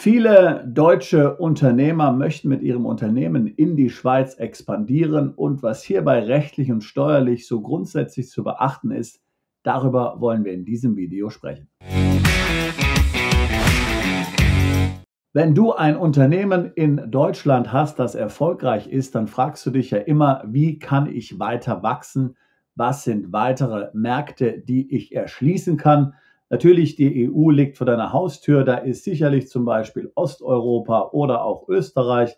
Viele deutsche Unternehmer möchten mit ihrem Unternehmen in die Schweiz expandieren und was hierbei rechtlich und steuerlich so grundsätzlich zu beachten ist, darüber wollen wir in diesem Video sprechen. Wenn du ein Unternehmen in Deutschland hast, das erfolgreich ist, dann fragst du dich ja immer, wie kann ich weiter wachsen? Was sind weitere Märkte, die ich erschließen kann? Natürlich, die EU liegt vor deiner Haustür. Da ist sicherlich zum Beispiel Osteuropa oder auch Österreich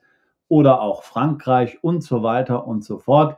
oder auch Frankreich und so weiter und so fort.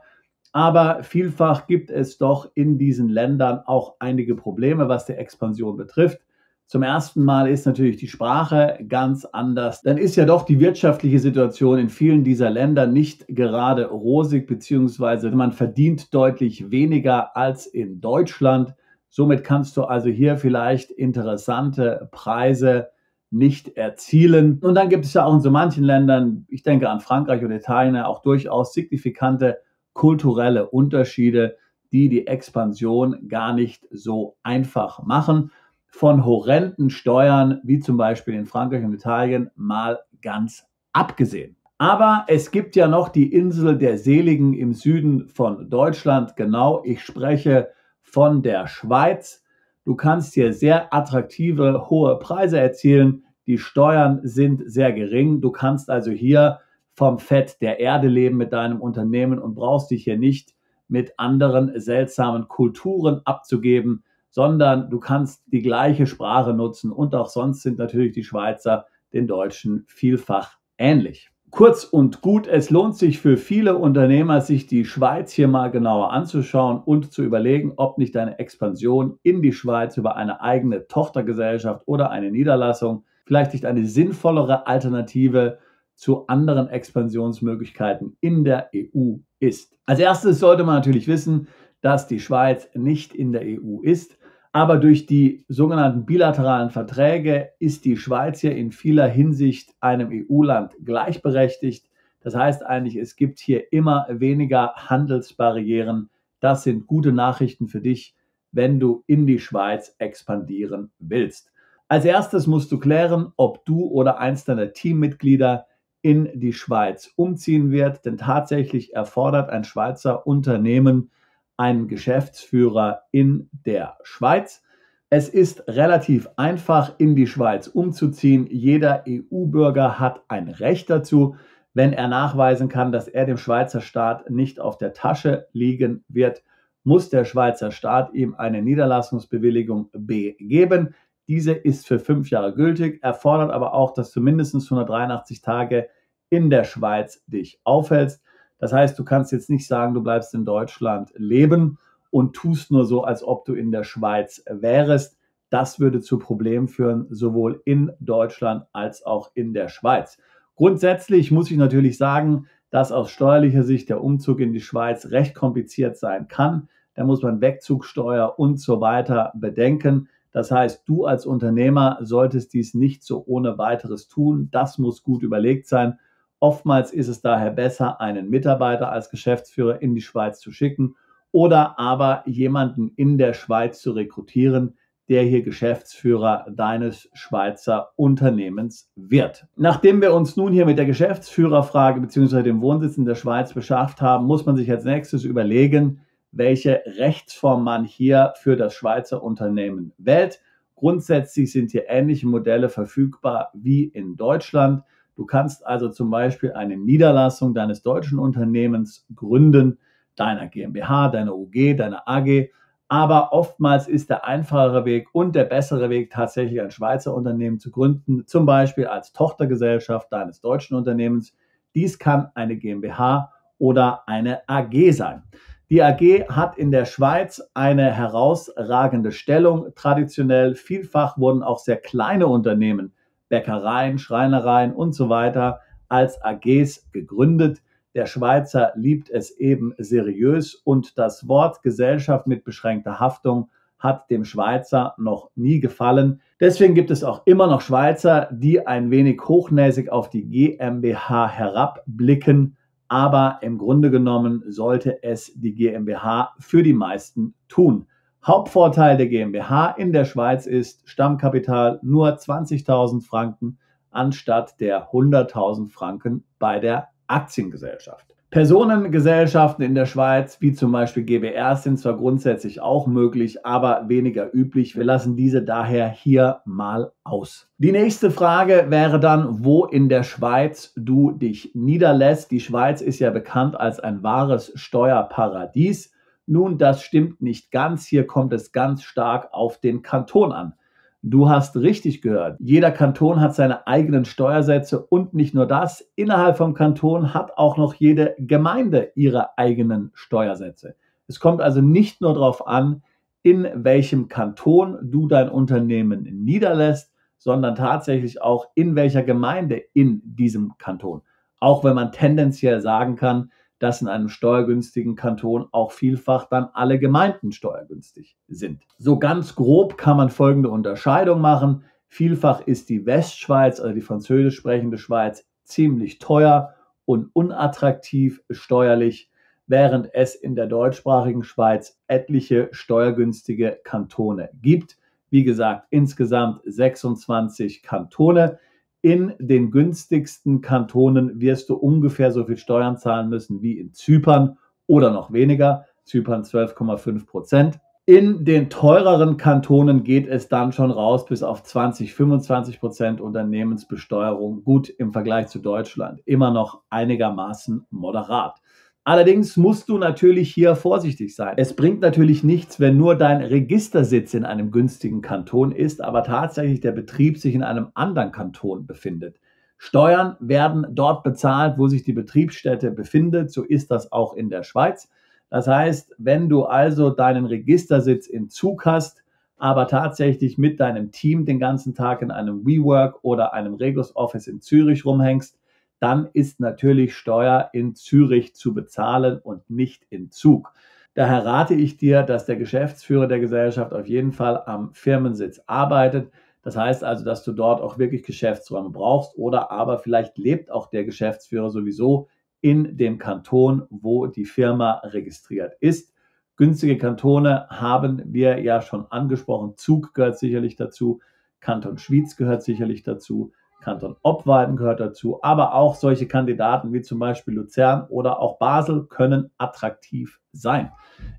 Aber vielfach gibt es doch in diesen Ländern auch einige Probleme, was die Expansion betrifft. Zum ersten Mal ist natürlich die Sprache ganz anders. Dann ist ja doch die wirtschaftliche Situation in vielen dieser Länder nicht gerade rosig, beziehungsweise man verdient deutlich weniger als in Deutschland. Somit kannst du also hier vielleicht interessante Preise nicht erzielen. Und dann gibt es ja auch in so manchen Ländern, ich denke an Frankreich oder Italien, auch durchaus signifikante kulturelle Unterschiede, die die Expansion gar nicht so einfach machen. Von horrenden Steuern, wie zum Beispiel in Frankreich und Italien, mal ganz abgesehen. Aber es gibt ja noch die Insel der Seligen im Süden von Deutschland. Genau, ich spreche von der Schweiz. Du kannst hier sehr attraktive, hohe Preise erzielen. Die Steuern sind sehr gering. Du kannst also hier vom Fett der Erde leben mit deinem Unternehmen und brauchst dich hier nicht mit anderen seltsamen Kulturen abzugeben, sondern du kannst die gleiche Sprache nutzen und auch sonst sind natürlich die Schweizer den Deutschen vielfach ähnlich. Kurz und gut, es lohnt sich für viele Unternehmer, sich die Schweiz hier mal genauer anzuschauen und zu überlegen, ob nicht eine Expansion in die Schweiz über eine eigene Tochtergesellschaft oder eine Niederlassung vielleicht nicht eine sinnvollere Alternative zu anderen Expansionsmöglichkeiten in der EU ist. Als erstes sollte man natürlich wissen, dass die Schweiz nicht in der EU ist. Aber durch die sogenannten bilateralen Verträge ist die Schweiz hier in vieler Hinsicht einem EU-Land gleichberechtigt. Das heißt eigentlich, es gibt hier immer weniger Handelsbarrieren. Das sind gute Nachrichten für dich, wenn du in die Schweiz expandieren willst. Als erstes musst du klären, ob du oder eins deiner Teammitglieder in die Schweiz umziehen wird, denn tatsächlich erfordert ein Schweizer Unternehmen einen Geschäftsführer in der Schweiz. Es ist relativ einfach, in die Schweiz umzuziehen. Jeder EU-Bürger hat ein Recht dazu, wenn er nachweisen kann, dass er dem Schweizer Staat nicht auf der Tasche liegen wird, muss der Schweizer Staat ihm eine Niederlassungsbewilligung B geben. Diese ist für 5 Jahre gültig, erfordert aber auch, dass du mindestens 183 Tage in der Schweiz dich aufhältst. Das heißt, du kannst jetzt nicht sagen, du bleibst in Deutschland leben und tust nur so, als ob du in der Schweiz wärst. Das würde zu Problemen führen, sowohl in Deutschland als auch in der Schweiz. Grundsätzlich muss ich natürlich sagen, dass aus steuerlicher Sicht der Umzug in die Schweiz recht kompliziert sein kann. Da muss man Wegzugsteuer und so weiter bedenken. Das heißt, du als Unternehmer solltest dies nicht so ohne weiteres tun. Das muss gut überlegt sein. Oftmals ist es daher besser, einen Mitarbeiter als Geschäftsführer in die Schweiz zu schicken oder aber jemanden in der Schweiz zu rekrutieren, der hier Geschäftsführer deines Schweizer Unternehmens wird. Nachdem wir uns nun hier mit der Geschäftsführerfrage bzw. dem Wohnsitz in der Schweiz beschäftigt haben, muss man sich als nächstes überlegen, welche Rechtsform man hier für das Schweizer Unternehmen wählt. Grundsätzlich sind hier ähnliche Modelle verfügbar wie in Deutschland. Du kannst also zum Beispiel eine Niederlassung deines deutschen Unternehmens gründen, deiner GmbH, deiner UG, deiner AG. Aber oftmals ist der einfachere Weg und der bessere Weg tatsächlich ein Schweizer Unternehmen zu gründen, zum Beispiel als Tochtergesellschaft deines deutschen Unternehmens. Dies kann eine GmbH oder eine AG sein. Die AG hat in der Schweiz eine herausragende Stellung. Traditionell vielfach wurden auch sehr kleine Unternehmen, Bäckereien, Schreinereien und so weiter als AGs gegründet. Der Schweizer liebt es eben seriös und das Wort Gesellschaft mit beschränkter Haftung hat dem Schweizer noch nie gefallen. Deswegen gibt es auch immer noch Schweizer, die ein wenig hochnäsig auf die GmbH herabblicken. Aber im Grunde genommen sollte es die GmbH für die meisten tun. Hauptvorteil der GmbH in der Schweiz ist Stammkapital nur 20.000 Franken, anstatt der 100.000 Franken bei der Aktiengesellschaft. Personengesellschaften in der Schweiz, wie zum Beispiel GbRs, sind zwar grundsätzlich auch möglich, aber weniger üblich. Wir lassen diese daher hier mal aus. Die nächste Frage wäre dann, wo in der Schweiz du dich niederlässt. Die Schweiz ist ja bekannt als ein wahres Steuerparadies. Nun, das stimmt nicht ganz. Hier kommt es ganz stark auf den Kanton an. Du hast richtig gehört. Jeder Kanton hat seine eigenen Steuersätze und nicht nur das. Innerhalb vom Kanton hat auch noch jede Gemeinde ihre eigenen Steuersätze. Es kommt also nicht nur darauf an, in welchem Kanton du dein Unternehmen niederlässt, sondern tatsächlich auch in welcher Gemeinde in diesem Kanton. Auch wenn man tendenziell sagen kann, dass in einem steuergünstigen Kanton auch vielfach dann alle Gemeinden steuergünstig sind. So ganz grob kann man folgende Unterscheidung machen. Vielfach ist die Westschweiz, also die französisch sprechende Schweiz, ziemlich teuer und unattraktiv steuerlich, während es in der deutschsprachigen Schweiz etliche steuergünstige Kantone gibt. Wie gesagt, insgesamt 26 Kantone. In den günstigsten Kantonen wirst du ungefähr so viel Steuern zahlen müssen wie in Zypern oder noch weniger. Zypern 12,5%. In den teureren Kantonen geht es dann schon raus bis auf 20-25% Unternehmensbesteuerung. Gut, im Vergleich zu Deutschland immer noch einigermaßen moderat. Allerdings musst du natürlich hier vorsichtig sein. Es bringt natürlich nichts, wenn nur dein Registersitz in einem günstigen Kanton ist, aber tatsächlich der Betrieb sich in einem anderen Kanton befindet. Steuern werden dort bezahlt, wo sich die Betriebsstätte befindet. So ist das auch in der Schweiz. Das heißt, wenn du also deinen Registersitz in Zug hast, aber tatsächlich mit deinem Team den ganzen Tag in einem WeWork oder einem Regus Office in Zürich rumhängst, dann ist natürlich Steuer in Zürich zu bezahlen und nicht in Zug. Daher rate ich dir, dass der Geschäftsführer der Gesellschaft auf jeden Fall am Firmensitz arbeitet. Das heißt also, dass du dort auch wirklich Geschäftsräume brauchst oder aber vielleicht lebt auch der Geschäftsführer sowieso in dem Kanton, wo die Firma registriert ist. Günstige Kantone haben wir ja schon angesprochen. Zug gehört sicherlich dazu, Kanton Schwyz gehört sicherlich dazu. Kanton Obwalden gehört dazu, aber auch solche Kandidaten wie zum Beispiel Luzern oder auch Basel können attraktiv sein.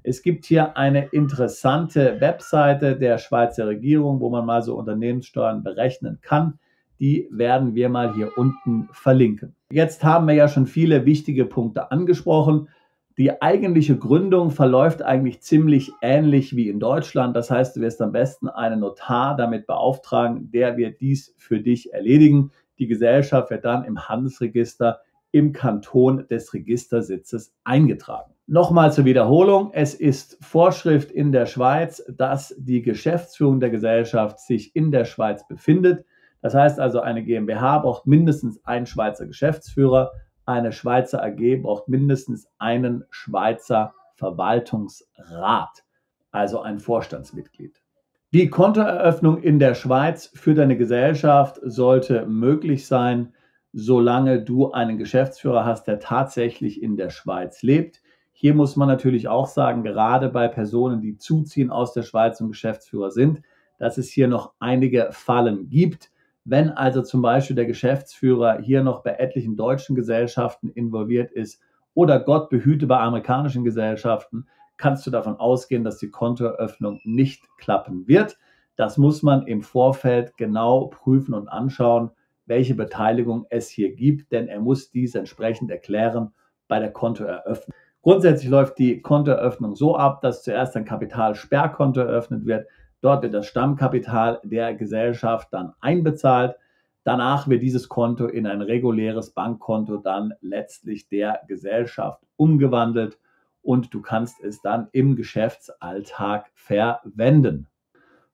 Es gibt hier eine interessante Webseite der Schweizer Regierung, wo man mal so Unternehmenssteuern berechnen kann. Die werden wir mal hier unten verlinken. Jetzt haben wir ja schon viele wichtige Punkte angesprochen. Die eigentliche Gründung verläuft eigentlich ziemlich ähnlich wie in Deutschland. Das heißt, du wirst am besten einen Notar damit beauftragen, der wird dies für dich erledigen. Die Gesellschaft wird dann im Handelsregister im Kanton des Registersitzes eingetragen. Nochmal zur Wiederholung. Es ist Vorschrift in der Schweiz, dass die Geschäftsführung der Gesellschaft sich in der Schweiz befindet. Das heißt also, eine GmbH braucht mindestens einen Schweizer Geschäftsführer. Eine Schweizer AG braucht mindestens einen Schweizer Verwaltungsrat, also ein Vorstandsmitglied. Die Kontoeröffnung in der Schweiz für deine Gesellschaft sollte möglich sein, solange du einen Geschäftsführer hast, der tatsächlich in der Schweiz lebt. Hier muss man natürlich auch sagen, gerade bei Personen, die zuziehen aus der Schweiz und Geschäftsführer sind, dass es hier noch einige Fallen gibt. Wenn also zum Beispiel der Geschäftsführer hier noch bei etlichen deutschen Gesellschaften involviert ist oder Gott behüte bei amerikanischen Gesellschaften, kannst du davon ausgehen, dass die Kontoeröffnung nicht klappen wird. Das muss man im Vorfeld genau prüfen und anschauen, welche Beteiligung es hier gibt, denn er muss dies entsprechend erklären bei der Kontoeröffnung. Grundsätzlich läuft die Kontoeröffnung so ab, dass zuerst ein Kapitalsperrkonto eröffnet wird. Dort wird das Stammkapital der Gesellschaft dann einbezahlt. Danach wird dieses Konto in ein reguläres Bankkonto dann letztlich der Gesellschaft umgewandelt und du kannst es dann im Geschäftsalltag verwenden.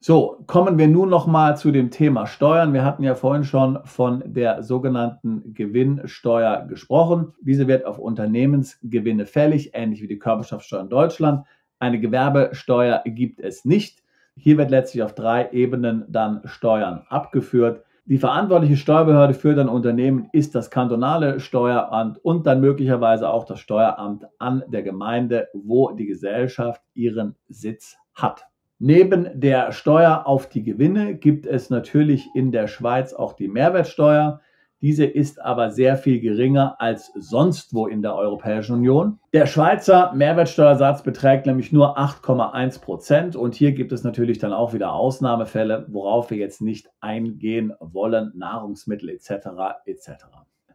So, kommen wir nun nochmal zu dem Thema Steuern. Wir hatten ja vorhin schon von der sogenannten Gewinnsteuer gesprochen. Diese wird auf Unternehmensgewinne fällig, ähnlich wie die Körperschaftsteuer in Deutschland. Eine Gewerbesteuer gibt es nicht. Hier wird letztlich auf 3 Ebenen dann Steuern abgeführt. Die verantwortliche Steuerbehörde für dein Unternehmen ist das kantonale Steueramt und dann möglicherweise auch das Steueramt an der Gemeinde, wo die Gesellschaft ihren Sitz hat. Neben der Steuer auf die Gewinne gibt es natürlich in der Schweiz auch die Mehrwertsteuer. Diese ist aber sehr viel geringer als sonst wo in der Europäischen Union. Der Schweizer Mehrwertsteuersatz beträgt nämlich nur 8,1% und hier gibt es natürlich dann auch wieder Ausnahmefälle, worauf wir jetzt nicht eingehen wollen, Nahrungsmittel etc. etc.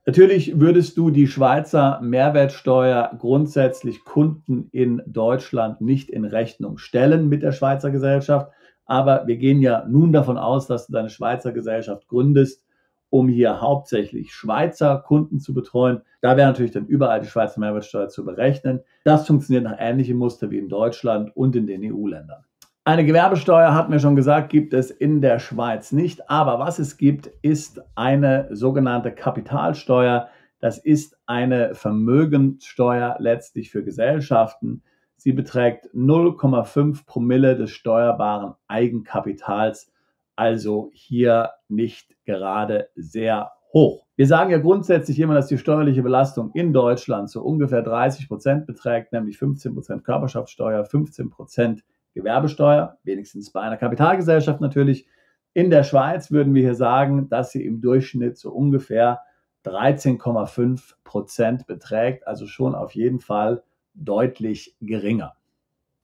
Natürlich würdest du die Schweizer Mehrwertsteuer grundsätzlich Kunden in Deutschland nicht in Rechnung stellen mit der Schweizer Gesellschaft. Aber wir gehen ja nun davon aus, dass du deine Schweizer Gesellschaft gründest, um hier hauptsächlich Schweizer Kunden zu betreuen. Da wäre natürlich dann überall die Schweizer Mehrwertsteuer zu berechnen. Das funktioniert nach ähnlichem Muster wie in Deutschland und in den EU-Ländern. Eine Gewerbesteuer, hatten wir schon gesagt, gibt es in der Schweiz nicht. Aber was es gibt, ist eine sogenannte Kapitalsteuer. Das ist eine Vermögenssteuer letztlich für Gesellschaften. Sie beträgt 0,5 Promille des steuerbaren Eigenkapitals, also hier nicht gerade sehr hoch. Wir sagen ja grundsätzlich immer, dass die steuerliche Belastung in Deutschland so ungefähr 30% beträgt, nämlich 15% Körperschaftssteuer, 15% Gewerbesteuer, wenigstens bei einer Kapitalgesellschaft natürlich. In der Schweiz würden wir hier sagen, dass sie im Durchschnitt so ungefähr 13,5% beträgt, also schon auf jeden Fall deutlich geringer.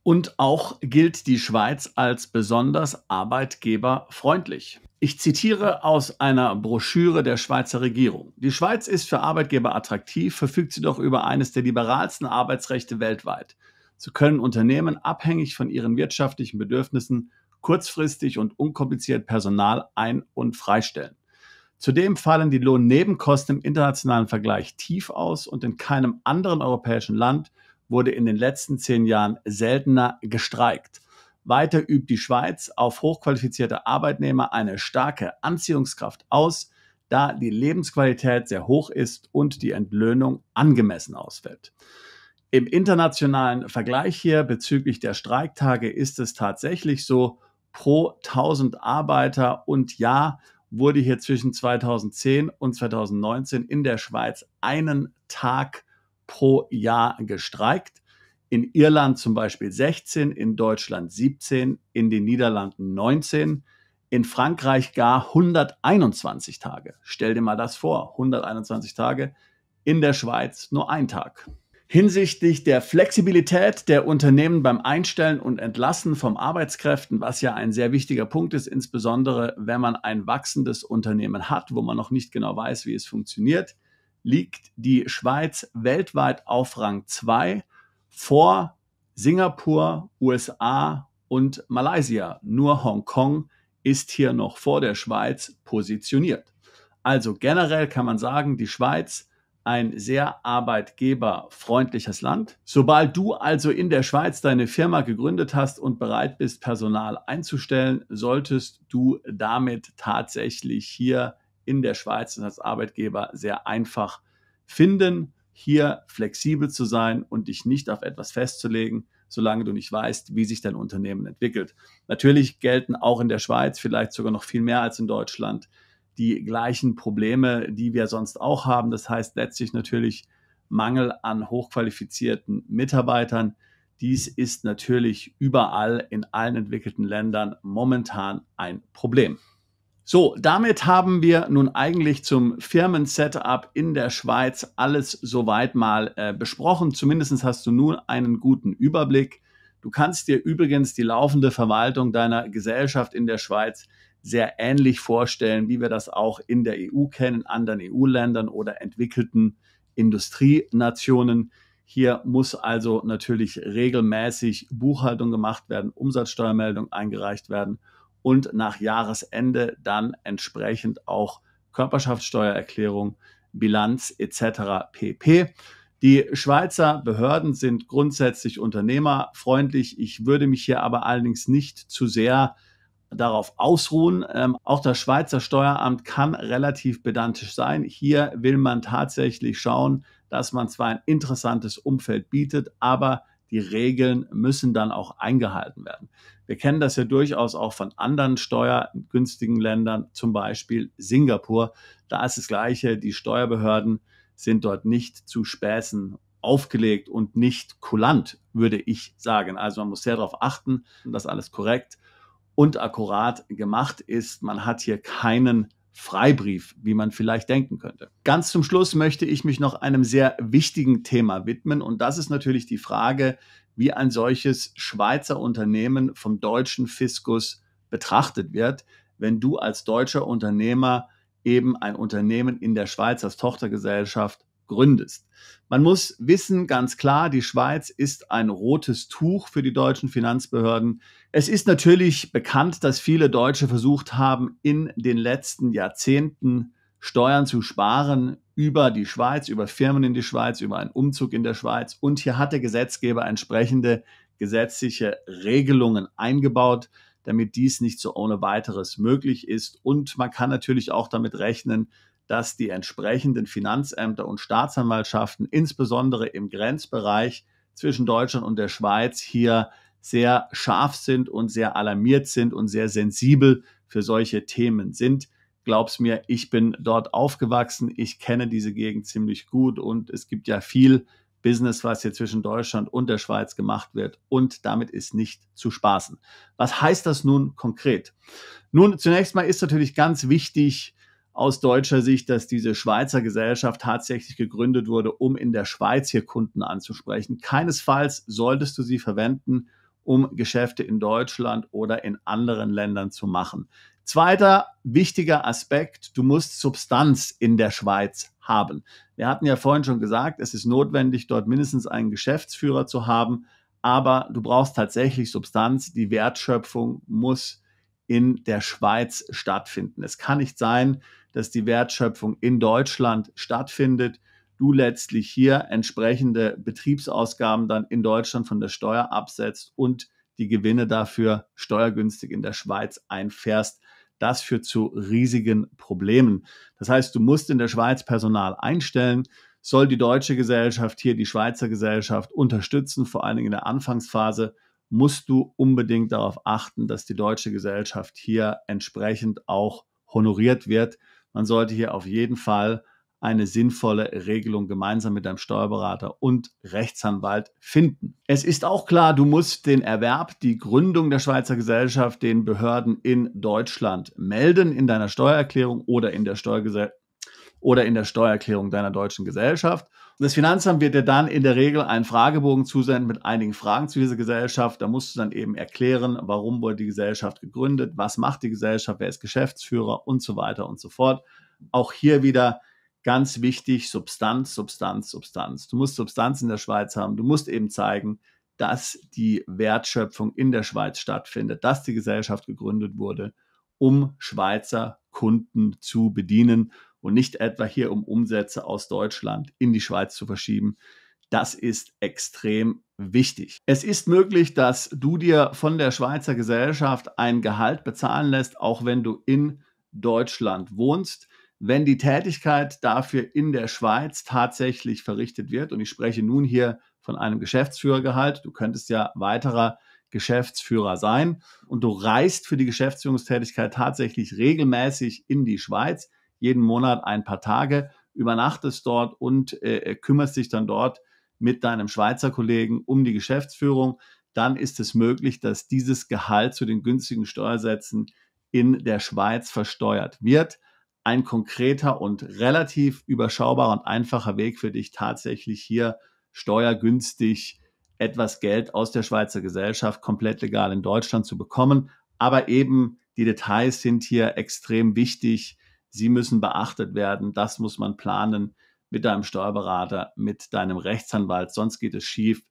Und auch gilt die Schweiz als besonders arbeitgeberfreundlich. Ich zitiere aus einer Broschüre der Schweizer Regierung. Die Schweiz ist für Arbeitgeber attraktiv, verfügt sie doch über eines der liberalsten Arbeitsrechte weltweit. So können Unternehmen abhängig von ihren wirtschaftlichen Bedürfnissen kurzfristig und unkompliziert Personal ein- und freistellen. Zudem fallen die Lohnnebenkosten im internationalen Vergleich tief aus und in keinem anderen europäischen Land wurde in den letzten 10 Jahren seltener gestreikt. Weiter übt die Schweiz auf hochqualifizierte Arbeitnehmer eine starke Anziehungskraft aus, da die Lebensqualität sehr hoch ist und die Entlöhnung angemessen ausfällt. Im internationalen Vergleich hier bezüglich der Streiktage ist es tatsächlich so, pro 1000 Arbeiter und Jahr wurde hier zwischen 2010 und 2019 in der Schweiz einen Tag pro Jahr gestreikt. In Irland zum Beispiel 16, in Deutschland 17, in den Niederlanden 19, in Frankreich gar 121 Tage. Stell dir mal das vor, 121 Tage, in der Schweiz nur ein Tag. Hinsichtlich der Flexibilität der Unternehmen beim Einstellen und Entlassen von Arbeitskräften, was ja ein sehr wichtiger Punkt ist, insbesondere wenn man ein wachsendes Unternehmen hat, wo man noch nicht genau weiß, wie es funktioniert, liegt die Schweiz weltweit auf Rang 2 vor Singapur, USA und Malaysia. Nur Hongkong ist hier noch vor der Schweiz positioniert. Also generell kann man sagen, die Schweiz ein sehr arbeitgeberfreundliches Land. Sobald du also in der Schweiz deine Firma gegründet hast und bereit bist, Personal einzustellen, solltest du damit tatsächlich hier in der Schweiz als Arbeitgeber sehr einfach finden, hier flexibel zu sein und dich nicht auf etwas festzulegen, solange du nicht weißt, wie sich dein Unternehmen entwickelt. Natürlich gelten auch in der Schweiz, vielleicht sogar noch viel mehr als in Deutschland, die gleichen Probleme, die wir sonst auch haben. Das heißt letztlich natürlich Mangel an hochqualifizierten Mitarbeitern. Dies ist natürlich überall in allen entwickelten Ländern momentan ein Problem. So, damit haben wir nun eigentlich zum Firmen-Setup in der Schweiz alles soweit mal besprochen. Zumindest hast du nun einen guten Überblick. Du kannst dir übrigens die laufende Verwaltung deiner Gesellschaft in der Schweiz sehr ähnlich vorstellen, wie wir das auch in der EU kennen, in anderen EU-Ländern oder entwickelten Industrienationen. Hier muss also natürlich regelmäßig Buchhaltung gemacht werden, Umsatzsteuermeldung eingereicht werden und nach Jahresende dann entsprechend auch Körperschaftssteuererklärung, Bilanz etc. pp. Die Schweizer Behörden sind grundsätzlich unternehmerfreundlich. Ich würde mich hier aber allerdings nicht zu sehr darauf ausruhen. Auch das Schweizer Steueramt kann relativ pedantisch sein. Hier will man tatsächlich schauen, dass man zwar ein interessantes Umfeld bietet, aber die Regeln müssen dann auch eingehalten werden. Wir kennen das ja durchaus auch von anderen steuergünstigen Ländern, zum Beispiel Singapur. Da ist das Gleiche. Die Steuerbehörden sind dort nicht zu Späßen aufgelegt und nicht kulant, würde ich sagen. Also man muss sehr darauf achten, dass alles korrekt und akkurat gemacht ist. Man hat hier keinen Freibrief, wie man vielleicht denken könnte. Ganz zum Schluss möchte ich mich noch einem sehr wichtigen Thema widmen, und das ist natürlich die Frage, wie ein solches Schweizer Unternehmen vom deutschen Fiskus betrachtet wird, wenn du als deutscher Unternehmer eben ein Unternehmen in der Schweiz als Tochtergesellschaft gründest. Man muss wissen, ganz klar, die Schweiz ist ein rotes Tuch für die deutschen Finanzbehörden. Es ist natürlich bekannt, dass viele Deutsche versucht haben, in den letzten Jahrzehnten Steuern zu sparen über die Schweiz, über Firmen in die Schweiz, über einen Umzug in der Schweiz. Und hier hat der Gesetzgeber entsprechende gesetzliche Regelungen eingebaut, damit dies nicht so ohne weiteres möglich ist. Und man kann natürlich auch damit rechnen, dass die entsprechenden Finanzämter und Staatsanwaltschaften, insbesondere im Grenzbereich zwischen Deutschland und der Schweiz, hier sehr scharf sind und sehr alarmiert sind und sehr sensibel für solche Themen sind. Glaub's mir, ich bin dort aufgewachsen, ich kenne diese Gegend ziemlich gut und es gibt ja viel Business, was hier zwischen Deutschland und der Schweiz gemacht wird, und damit ist nicht zu spaßen. Was heißt das nun konkret? Nun, zunächst mal ist natürlich ganz wichtig aus deutscher Sicht, dass diese Schweizer Gesellschaft tatsächlich gegründet wurde, um in der Schweiz hier Kunden anzusprechen. Keinesfalls solltest du sie verwenden, um Geschäfte in Deutschland oder in anderen Ländern zu machen. Zweiter wichtiger Aspekt: Du musst Substanz in der Schweiz haben. Wir hatten ja vorhin schon gesagt, es ist notwendig, dort mindestens einen Geschäftsführer zu haben, aber du brauchst tatsächlich Substanz. Die Wertschöpfung muss in der Schweiz stattfinden. Es kann nicht sein, dass die Wertschöpfung in Deutschland stattfindet, du letztlich hier entsprechende Betriebsausgaben dann in Deutschland von der Steuer absetzt und die Gewinne dafür steuergünstig in der Schweiz einfährst. Das führt zu riesigen Problemen. Das heißt, du musst in der Schweiz Personal einstellen. Soll die deutsche Gesellschaft hier die Schweizer Gesellschaft unterstützen, vor allen Dingen in der Anfangsphase, musst du unbedingt darauf achten, dass die deutsche Gesellschaft hier entsprechend auch honoriert wird. Man sollte hier auf jeden Fall eine sinnvolle Regelung gemeinsam mit deinem Steuerberater und Rechtsanwalt finden. Es ist auch klar, du musst den Erwerb, die Gründung der Schweizer Gesellschaft den Behörden in Deutschland melden, in deiner Steuererklärung oder in der Steuererklärung deiner deutschen Gesellschaft. Und das Finanzamt wird dir dann in der Regel einen Fragebogen zusenden mit einigen Fragen zu dieser Gesellschaft. Da musst du dann eben erklären, warum wurde die Gesellschaft gegründet, was macht die Gesellschaft, wer ist Geschäftsführer und so weiter und so fort. Auch hier wieder ganz wichtig: Substanz, Substanz, Substanz. Du musst Substanz in der Schweiz haben. Du musst eben zeigen, dass die Wertschöpfung in der Schweiz stattfindet, dass die Gesellschaft gegründet wurde, um Schweizer Kunden zu bedienen und nicht etwa hier, um Umsätze aus Deutschland in die Schweiz zu verschieben. Das ist extrem wichtig. Es ist möglich, dass du dir von der Schweizer Gesellschaft ein Gehalt bezahlen lässt, auch wenn du in Deutschland wohnst, wenn die Tätigkeit dafür in der Schweiz tatsächlich verrichtet wird. Und ich spreche nun hier von einem Geschäftsführergehalt. Du könntest ja weiterer Geschäftsführer sein und du reist für die Geschäftsführungstätigkeit tatsächlich regelmäßig in die Schweiz, jeden Monat ein paar Tage, übernachtest dort und kümmerst dich dann dort mit deinem Schweizer Kollegen um die Geschäftsführung. Dann ist es möglich, dass dieses Gehalt zu den günstigen Steuersätzen in der Schweiz versteuert wird. Ein konkreter und relativ überschaubarer und einfacher Weg für dich, tatsächlich hier steuergünstig etwas Geld aus der Schweizer Gesellschaft komplett legal in Deutschland zu bekommen. Aber eben die Details sind hier extrem wichtig. Sie müssen beachtet werden. Das muss man planen mit deinem Steuerberater, mit deinem Rechtsanwalt. Sonst geht es schief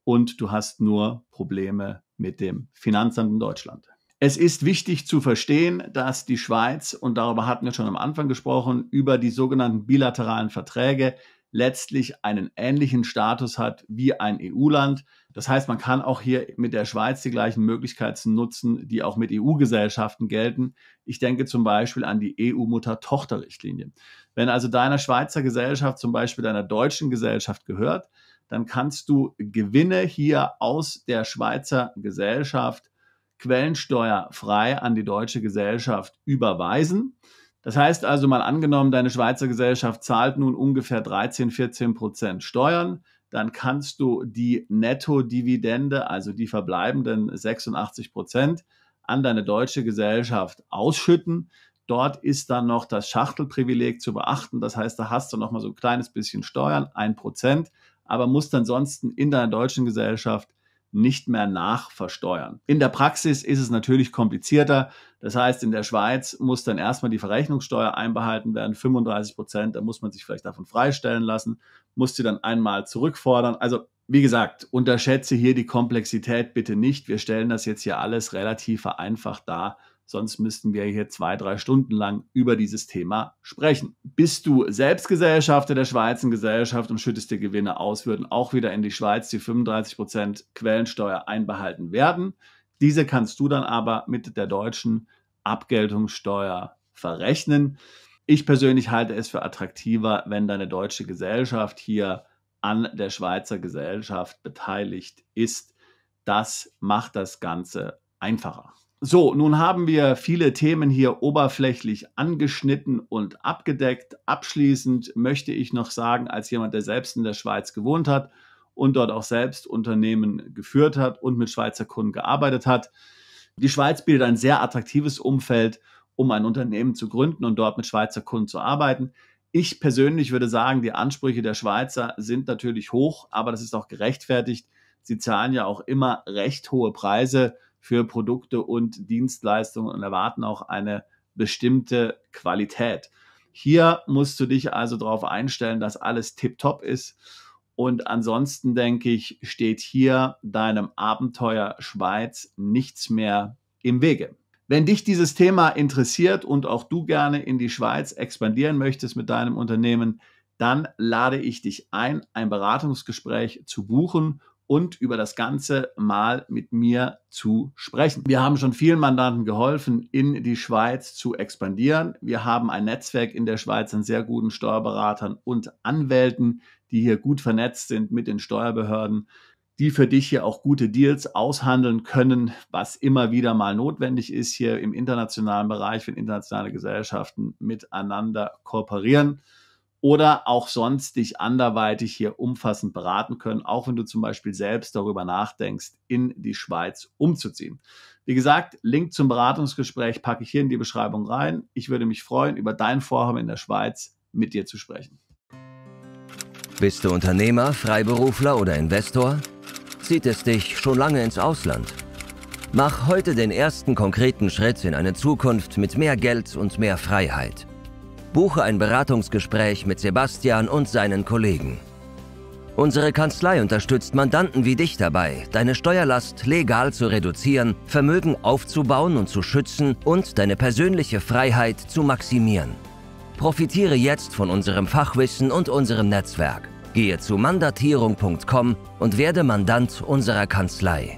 und du hast nur Probleme mit dem Finanzamt in Deutschland. Es ist wichtig zu verstehen, dass die Schweiz, und darüber hatten wir schon am Anfang gesprochen, über die sogenannten bilateralen Verträge letztlich einen ähnlichen Status hat wie ein EU-Land. Das heißt, man kann auch hier mit der Schweiz die gleichen Möglichkeiten nutzen, die auch mit EU-Gesellschaften gelten. Ich denke zum Beispiel an die EU-Mutter-Tochter-Richtlinie. Wenn also deine Schweizer Gesellschaft zum Beispiel deiner deutschen Gesellschaft gehört, dann kannst du Gewinne hier aus der Schweizer Gesellschaft quellensteuerfrei an die deutsche Gesellschaft überweisen. Das heißt also, mal angenommen, deine Schweizer Gesellschaft zahlt nun ungefähr 13-14% Steuern. dann kannst du die Nettodividende, also die verbleibenden 86%, an deine deutsche Gesellschaft ausschütten. Dort ist dann noch das Schachtelprivileg zu beachten. Das heißt, da hast du noch mal so ein kleines bisschen Steuern, 1%, aber musst ansonsten in deiner deutschen Gesellschaft nicht mehr nachversteuern. In der Praxis ist es natürlich komplizierter. Das heißt, in der Schweiz muss dann erstmal die Verrechnungssteuer einbehalten werden, 35%. Da muss man sich vielleicht davon freistellen lassen, muss sie dann einmal zurückfordern. Also wie gesagt, unterschätze hier die Komplexität bitte nicht. Wir stellen das jetzt hier alles relativ vereinfacht dar. Sonst müssten wir hier 2-3 Stunden lang über dieses Thema sprechen. Bist du selbst Gesellschafter der Schweizer Gesellschaft und schüttest dir Gewinne aus, würden auch wieder in die Schweiz die 35% Quellensteuer einbehalten werden. Diese kannst du dann aber mit der deutschen Abgeltungssteuer verrechnen. Ich persönlich halte es für attraktiver, wenn deine deutsche Gesellschaft hier an der Schweizer Gesellschaft beteiligt ist. Das macht das Ganze einfacher. So, nun haben wir viele Themen hier oberflächlich angeschnitten und abgedeckt. Abschließend möchte ich noch sagen, als jemand, der selbst in der Schweiz gewohnt hat und dort auch selbst Unternehmen geführt hat und mit Schweizer Kunden gearbeitet hat, die Schweiz bietet ein sehr attraktives Umfeld, um ein Unternehmen zu gründen und dort mit Schweizer Kunden zu arbeiten. Ich persönlich würde sagen, die Ansprüche der Schweizer sind natürlich hoch, aber das ist auch gerechtfertigt. Sie zahlen ja auch immer recht hohe Preise für Produkte und Dienstleistungen und erwarten auch eine bestimmte Qualität. Hier musst du dich also darauf einstellen, dass alles tipptopp ist. Und ansonsten, denke ich, steht hier deinem Abenteuer Schweiz nichts mehr im Wege. Wenn dich dieses Thema interessiert und auch du gerne in die Schweiz expandieren möchtest mit deinem Unternehmen, dann lade ich dich ein Beratungsgespräch zu buchen und über das Ganze mal mit mir zu sprechen. Wir haben schon vielen Mandanten geholfen, in die Schweiz zu expandieren. Wir haben ein Netzwerk in der Schweiz an sehr guten Steuerberatern und Anwälten, die hier gut vernetzt sind mit den Steuerbehörden, die für dich hier auch gute Deals aushandeln können, was immer wieder mal notwendig ist hier im internationalen Bereich, wenn internationale Gesellschaften miteinander kooperieren. Oder auch sonst dich anderweitig hier umfassend beraten können, auch wenn du zum Beispiel selbst darüber nachdenkst, in die Schweiz umzuziehen. Wie gesagt, Link zum Beratungsgespräch packe ich hier in die Beschreibung rein. Ich würde mich freuen, über dein Vorhaben in der Schweiz mit dir zu sprechen. Bist du Unternehmer, Freiberufler oder Investor? Zieht es dich schon lange ins Ausland? Mach heute den ersten konkreten Schritt in eine Zukunft mit mehr Geld und mehr Freiheit. Buche ein Beratungsgespräch mit Sebastian und seinen Kollegen. Unsere Kanzlei unterstützt Mandanten wie dich dabei, deine Steuerlast legal zu reduzieren, Vermögen aufzubauen und zu schützen und deine persönliche Freiheit zu maximieren. Profitiere jetzt von unserem Fachwissen und unserem Netzwerk. Gehe zu mandatierung.com und werde Mandant unserer Kanzlei.